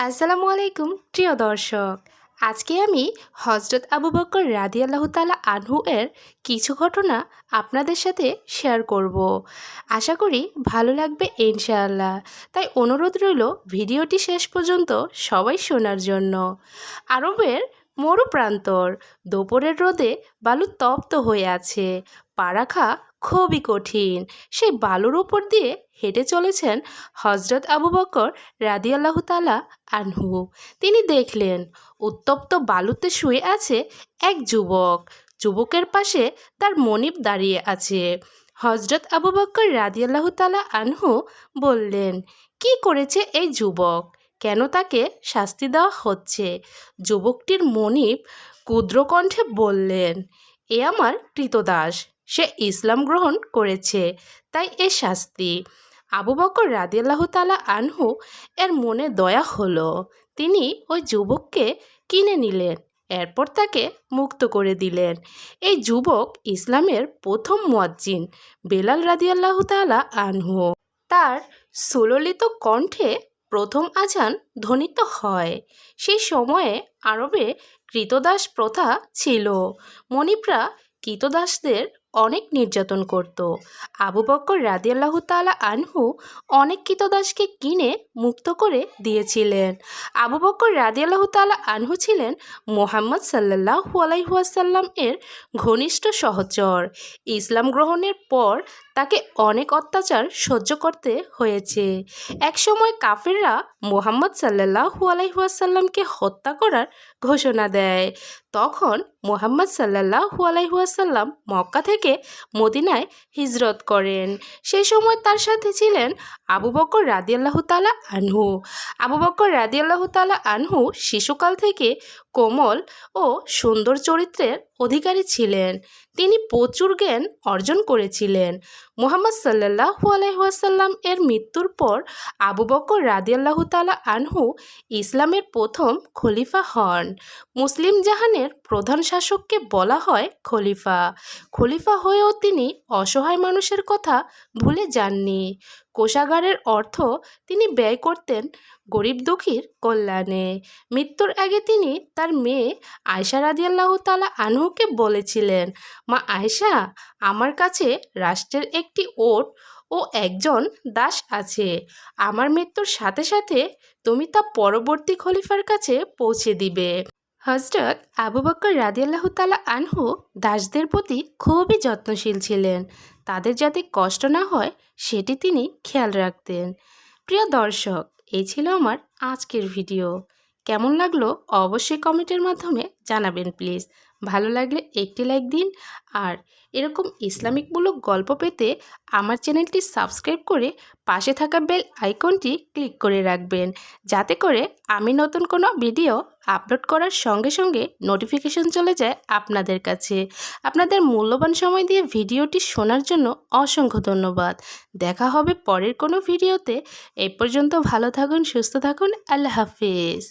আসসালামু আলাইকুম প্রিয় দর্শক। আজকে আমি হজরত আবু বকর রাদিয়াল্লাহু তাআলা আনহু এর কিছু ঘটনা আপনাদের সাথে শেয়ার করব। আশা করি ভালো লাগবে ইনশাআল্লাহ। তাই অনুরোধ রইল ভিডিওটি শেষ পর্যন্ত সবাই শোনার জন্য। আরবের মরু প্রান্তর, দুপুরের রোদে বালু তপ্ত হয়ে আছে, পা রাখা খুবই কঠিন। সেই বালুর উপর দিয়ে হেঁটে চলেছেন হজরত আবু বকর রাদিয়াল্লাহু তাআলা আনহু। তিনি দেখলেন উত্তপ্ত বালুতে শুয়ে আছে এক যুবক। যুবকের পাশে তার মনিব দাঁড়িয়ে আছে। হজরত আবু বকর রাদিয়াল্লাহু তাআলা আনহু বললেন, কি করেছে এই যুবক? কেন তাকে শাস্তি দেওয়া হচ্ছে? যুবকটির মনিব ক্ষুদ্র কণ্ঠে বললেন, এ আমার কৃতদাস, সে ইসলাম গ্রহণ করেছে, তাই এ শাস্তি। আবু বকর রাদিয়াল্লাহু তাআলা আনহু এর মনে দয়া হলো। তিনি ওই যুবককে কিনে নিলেন, এরপর তাকে মুক্ত করে দিলেন। এই যুবক ইসলামের প্রথম মুয়াজ্জিন বেলাল রাদিয়াল্লাহু তাআলা আনহু। তার সুললিত কণ্ঠে প্রথম আজান ধ্বনিত হয়। সেই সময়ে আরবে কৃতদাস প্রথা ছিল। মনিবরা কৃতদাসদের অনেক নির্যাতন করত। আবু বকর রাদিয়াল্লাহু তাআলা আনহু অনেক কৃতদাসকে কিনে মুক্ত করে দিয়েছিলেন। আবু বকর রাদিয়াল্লাহু তাআলা আনহু ছিলেন মুহাম্মদ সাল্লাল্লাহু আলাইহি ওয়াসাল্লাম এর ঘনিষ্ঠ সহচর। ইসলাম গ্রহণের পর তাকে অনেক অত্যাচার সহ্য করতে হয়েছে। একসময় কাফিররা মুহাম্মদ সাল্লাল্লাহু আলাইহি ওয়াসাল্লামকে হত্যা করার ঘোষণা দেয়। তখন মুহাম্মদ সাল্লাল্লাহু আলাইহি ওয়াসাল্লাম মক্কা থেকে মদিনায় হিজরত করেন। সেই সময় তার সাথে ছিলেন আবু বকর রাদিয়াল্লাহু তাআলা আনহু। আবু বকর রাদিয়াল্লাহু তাআলা আনহু শিশুকাল থেকে কোমল ও সুন্দর চরিত্রের অধিকারী ছিলেন। তিনি প্রচুর জ্ঞান অর্জন করেছিলেন। মুহাম্মদ সাল্লাল্লাহু আলাইহি ওয়াসাল্লাম এর মৃত্যুর পর আবু বকর রাদিয়াল্লাহু তাআলা আনহু ইসলামের প্রথম খলিফা হন। মুসলিম জাহানের প্রধান শাসককে বলা হয় খলিফা। খলিফা হয়েও তিনি অসহায় মানুষের কথা ভুলে যাননি। কোষাগারের অর্থ তিনি ব্যয় করতেন গরিব দুঃখীর কল্যাণে। মৃত্যুর আগে তিনি তার মেয়ে আয়েশা রাদিয়াল্লাহু তাআলা আনহুকে বলেছিলেন, মা আয়েশা, আমার কাছে রাষ্ট্রের একটি ওট ও একজন দাস আছে। আমার মৃত্যুর সাথে সাথে তুমি তা পরবর্তী খলিফার কাছে পৌঁছে দিবে। হজরত আবু বকর রাদিয়াল্লাহু তাআলা আনহু দাসদের প্রতি খুবই যত্নশীল ছিলেন। তাদের যাতে কষ্ট না হয় সেটি তিনি খেয়াল রাখতেন। প্রিয় দর্শক, এই ছিল আমার আজকের ভিডিও। কেমন লাগলো অবশ্যই কমেন্টের মাধ্যমে জানাবেন প্লিজ। ভালো লাগলে একটি লাইক দিন। আর এরকম ইসলামিকমূলক গল্প পেতে আমার চ্যানেলটি সাবস্ক্রাইব করে পাশে থাকা বেল আইকনটি ক্লিক করে রাখবেন, যাতে করে আমি নতুন কোনো ভিডিও আপলোড করার সঙ্গে সঙ্গে নোটিফিকেশন চলে যায় আপনাদের কাছে। আপনাদের মূল্যবান সময় দিয়ে ভিডিওটি শোনার জন্য অসংখ্য ধন্যবাদ। দেখা হবে পরের কোনো ভিডিওতে। এই পর্যন্ত ভালো থাকুন, সুস্থ থাকুন। আল্লাহ হাফিজ।